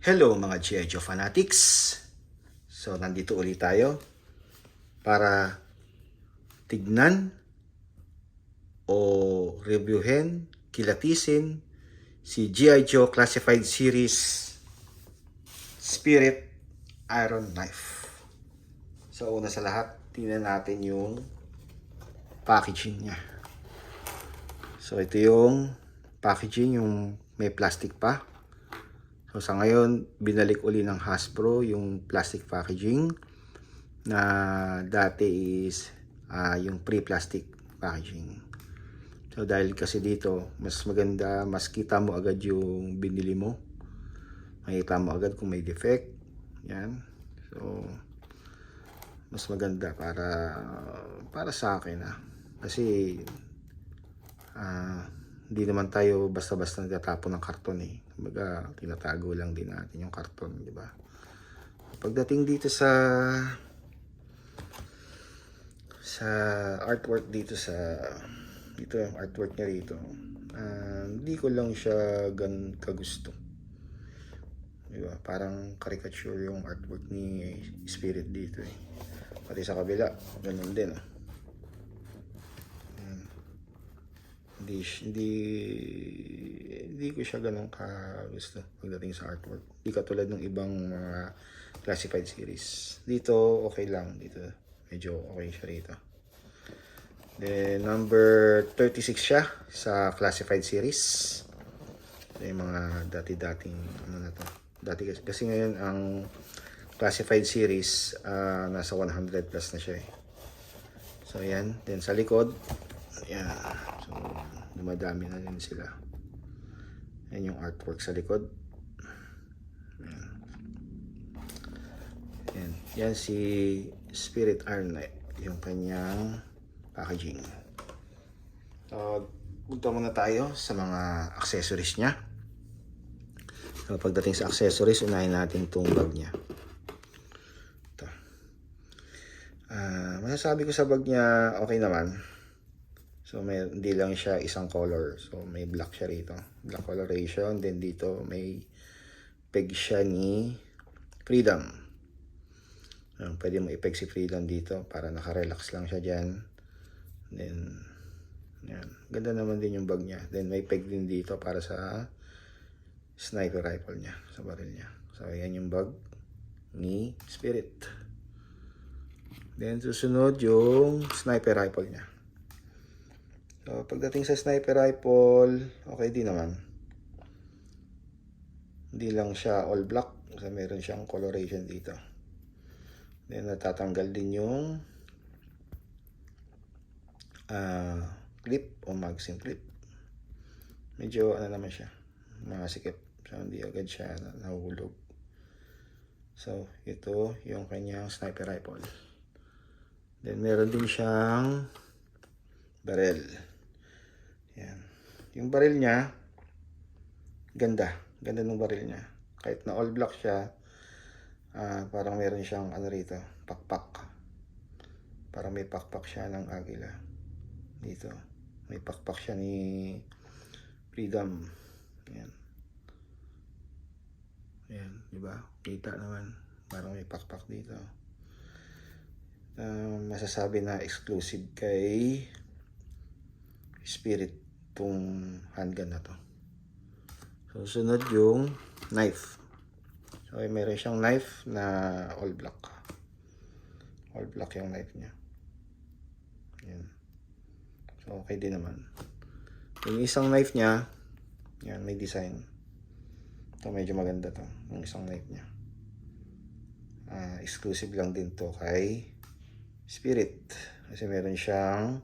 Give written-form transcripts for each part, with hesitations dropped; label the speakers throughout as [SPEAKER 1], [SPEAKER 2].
[SPEAKER 1] Hello mga G.I. Joe fanatics! So nandito ulit tayo para tignan o reviewin, kilatisin si G.I. Joe Classified Series Spirit Iron Knife. So una sa lahat, tingnan natin yung packaging niya. So ito yung packaging, yung may plastic pa. So sa ngayon, binalik uli ng Hasbro yung plastic packaging na dati is yung pre-plastic packaging. So dahil kasi dito, mas maganda, mas kita mo agad yung binili mo. Makita mo agad kung may defect. Yan. So mas maganda para sa akin Kasi hindi naman tayo basta-basta nagtatapon ng karton eh. Kumbaga, tinatago lang din natin yung karton, di ba? Pagdating dito sa artwork dito dito yung artwork niya rito. Hindi ko lang siya kagusto. Di ba? Parang caricature yung artwork ni Spirit dito eh. Pati sa kabila, ganun din Hindi ko siya ganun gusto pagdating sa artwork. Hindi katulad ng ibang mga classified series. Dito okay lang, dito medyo okay siya rito. Then number 36 siya sa classified series. So, yung mga dati-dating na to. Dati kasi ngayon ang classified series nasa 100 plus na siya eh. So yan, then sa likod ayan. So, dumadami na din sila. Ayan yung artwork sa likod. Ayan. Ayan. Yan si Spirit Iron Knife. Yung kanyang packaging. So, punta muna tayo sa mga accessories niya. So, pagdating sa accessories, unahin natin itong bag niya. Ito. Masasabi ko sa bag niya, okay naman. So, hindi lang siya isang color. So, may black siya rito. Black coloration. Then, dito may peg siya ni Freedom. Pwede mo i-peg si Freedom dito para naka-relax lang siya dyan. Then, yan. Ganda naman din yung bag niya. Then, may peg din dito para sa sniper rifle niya. Sa baril niya. So, yan yung bag ni Spirit. Then, susunod yung sniper rifle niya. So, pagdating sa sniper rifle, okay din naman. Hindi lang siya all black. Kasi meron siyang coloration dito. Then, natatanggal din yung clip o magazine clip. Medyo naman siya. Makasikip. So, hindi agad siya nahuhulog. So, ito yung kanyang sniper rifle. Then, meron din siyang barrel. Yan. Yung baril niya, ganda. Ganda ng baril niya. Kahit na all black siya, parang meron siyang rito, pakpak. Parang may pakpak siya ng agila. Dito. May pakpak siya ni Freedom. Yan. Yan, di ba? Kita naman. Parang may pakpak dito. Masasabi na exclusive kay Spirit tong handgun na to. So, sunod yung knife. So, meron siyang knife na all black. All black yung knife niya. Yan. So, okay din naman. Yung isang knife niya, yan, may design. Ito, medyo maganda to. Yung isang knife niya. Exclusive lang din to kay Spirit. Kasi meron siyang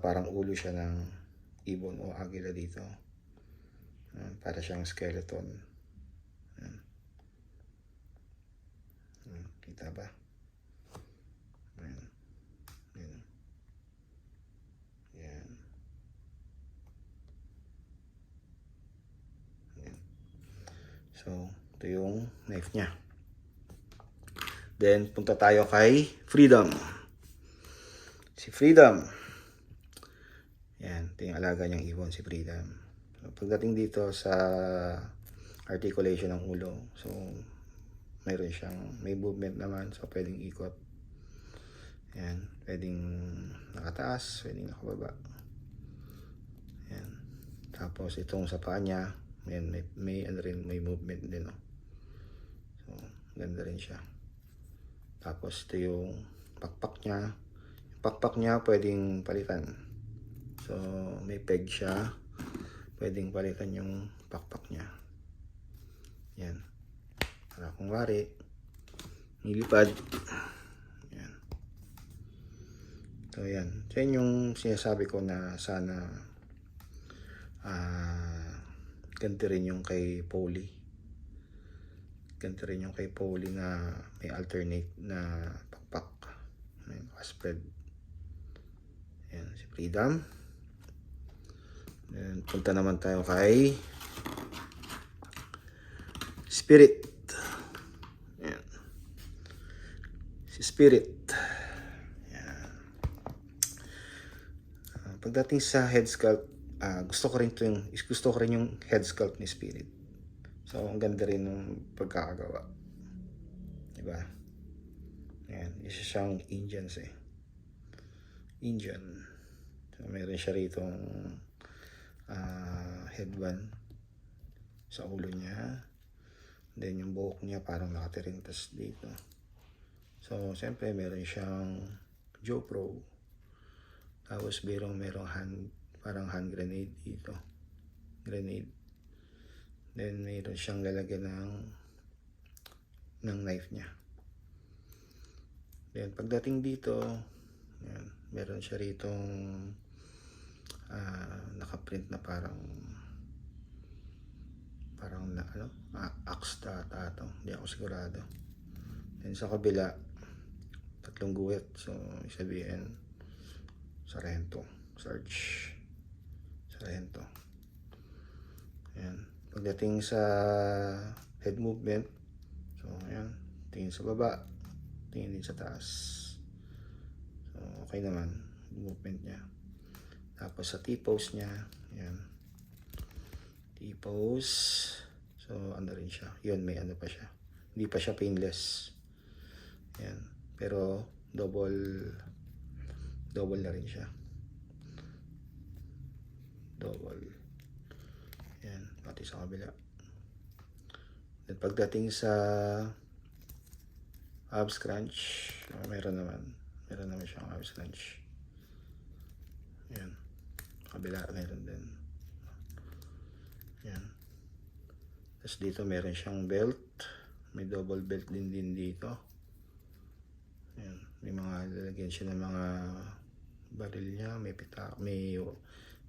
[SPEAKER 1] parang ulo siya ng ibon o agila dito. Para siyang skeleton. Kita ba? Yan. So, ito yung knife niya. Then, punta tayo kay Freedom. Si Freedom. Yan, ito yung alaga niyang ibon, si Freedom. So, pagdating dito sa articulation ng ulo. So, mayroon siyang, may movement naman. So, pwedeng ikot. Yan. Pwedeng nakataas, pwedeng nakababa. Yan. Tapos, itong sa paa niya, may movement din. No? So, ganda rin siya. Tapos, ito yung pakpak niya. Yung pakpak niya, pwedeng palitan. So, may peg siya. Pwedeng palitan yung pakpak niya. Yan. Para kung wari, nilipad. Yan. So, yan. So, yan yung sinasabi ko na sana ganti rin yung kay Polly. Ganti rin yung kay Polly na may alternate na pakpak. May spread. Yan. Si Freedom. Then, punta naman tayo kay Spirit. Yan. Si Spirit. Yan. Pagdating sa head sculpt, gusto ko rin yung head sculpt ni Spirit. So, ang ganda rin ng pagkakagawa. Diba? Yan. Isa siyang Indians eh. Indian. So, meron siya rito headband sa ulo niya. Then yung buhok niya parang nakatiring tas dito. So siyempre meron siyang GoPro. Tapos merong parang hand grenade dito. Grenade. Then meron siyang lalagyan ng knife niya. Then pagdating dito, yan, meron siya ritong nakaprint na parang na axe data to. Hindi ako sigurado. Then sa kabila, 3 guhit. So, sabihin, Sargento. Ayan. Pagdating sa head movement, so, ayan. Tingin sa baba, tingin din sa taas. So, okay naman. Movement niya. Tapos sa T-pose niya, ayan. T-pose. So, ano rin siya. Yun, may ano pa siya. Hindi pa siya painless. Ayan. Pero, double na rin siya. Double. Ayan. Pati sa kabila. At pagdating sa abs crunch, meron naman siyang abs crunch. Ayan. Kabila, meron din. Ayan. Tapos dito meron siyang belt. May double belt din dito. Ayan. May mga lalagyan siya ng mga baril niya. May pitak. May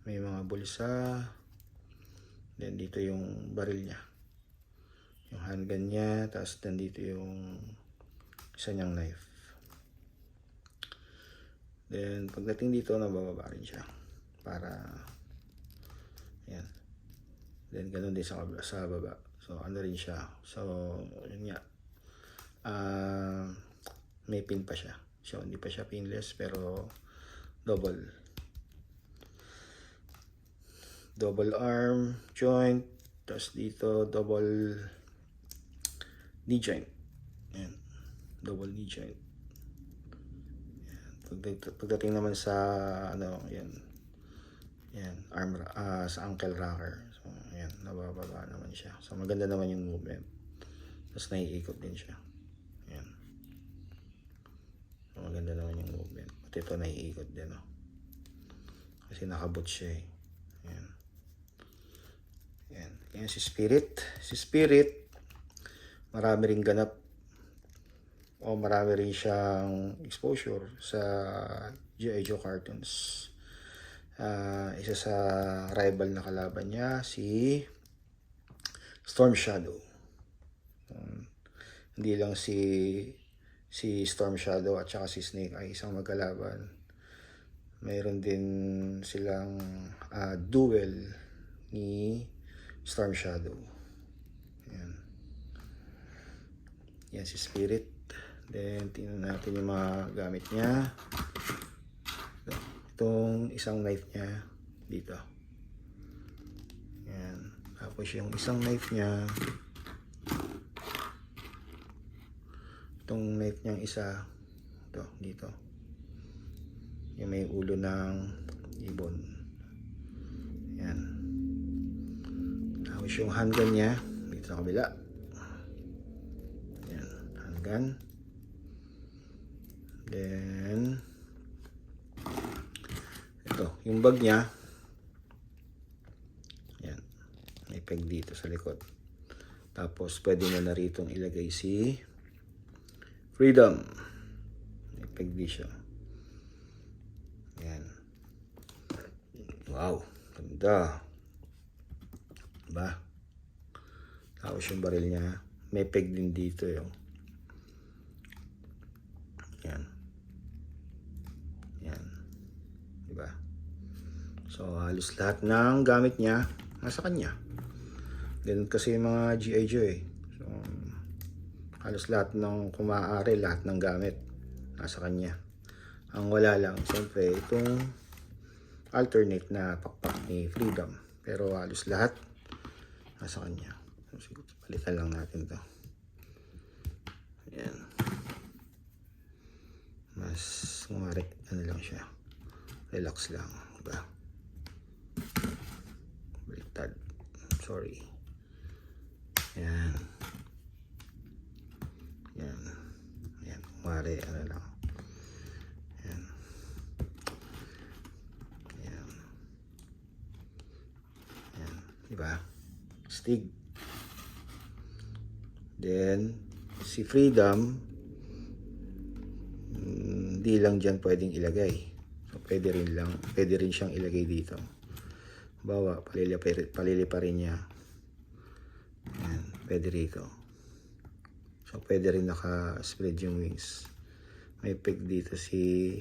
[SPEAKER 1] mga bulsa. Then dito yung baril niya. Yung handgun niya. Tapos dito yung isa niyang knife. Then pagdating dito, nabababa rin siya. Para ayan. Then ganun din sa baba. So ano rin siya. So yun nga. May pin pa siya. So hindi pa siya pinless pero double arm joint. Tapos dito double knee joint. Ayan. Double knee joint. Pagdating naman sa yan arm sa ankle rocker. So ayan, nabababa naman siya. So maganda naman yung movement. Tapos naiikot din siya. Ayan. So maganda naman yung movement. Pati ito naiikot din, no? Kasi nakabot siya eh. Ayan. Ayan. Ayan si Spirit. Si Spirit, marami ring ganap o marami rin siyang exposure sa G.I. Joe cartoons. Isa sa rival na kalaban niya, si Storm Shadow. Hindi lang si Storm Shadow at saka si Snake ay isang magkalaban. Mayroon din silang duel ni Storm Shadow. Ayan. Yan si Spirit. Then, tingnan natin yung mga gamit niya. Itong isang knife niya dito. Ayan. Tapos Tapos yung isang knife niya, itong knife niyang isa, ito, dito. Yung may ulo ng ibon. Yan. Tapos yung handgun niya, dito sa kabila. Yan, handgun. Then, ito, yung bag niya. Yan, may peg dito sa likod. Tapos, pwede mo na rito ilagay si Freedom. May peg dito. Yan. Wow, ganda. Diba? Tapos yung baril niya, may peg din dito yung. Yan. Yan. Diba? So, halos lahat ng gamit niya, nasa kanya. Ganun kasi yung mga G.I. Joe eh. So, halos lahat ng kumaari, lahat ng gamit, nasa kanya. Ang wala lang, siyempre, itong alternate na pakpak ni Freedom. Pero halos lahat, nasa kanya. So, palitan lang natin to. Ayan. Mas kumari, ano lang siya. Relax lang. Diba? Baliktad. Sorry. Ayan. Ayan. Ayan. Kumari, ano lang. Ayan. Ayan. Ayan. Diba? Stig. Then, si Freedom, hindi lang dyan pwedeng ilagay. So, pwede rin siyang ilagay dito. Bawa, palili pa rin niya. Ayan, pwede rito. So, pwede rin naka-spread yung wings. May peg dito si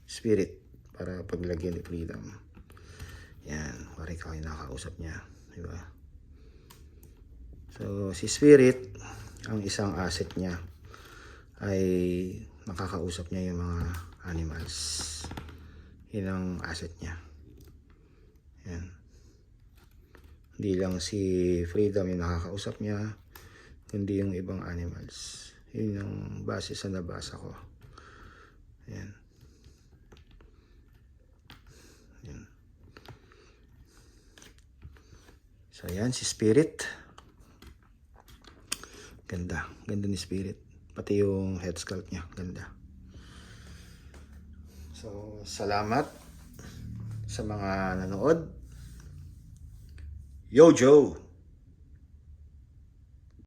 [SPEAKER 1] Spirit para paglagyan ni Freedom. Yan, pare ka yung nakakausap niya. Diba? So, si Spirit, ang isang asset niya ay nakakausap niya yung mga animals. Yun ang asset niya. Yan. Hindi lang si Freedom yung nakakausap niya, kundi yung ibang animals. Yun yung base sa nabasa ko. Yan. Yan. So, yan si Spirit. Ganda. Ganda ni Spirit. Pati yung head sculpt niya. Ganda. So, salamat sa mga nanood. Yo, Joe!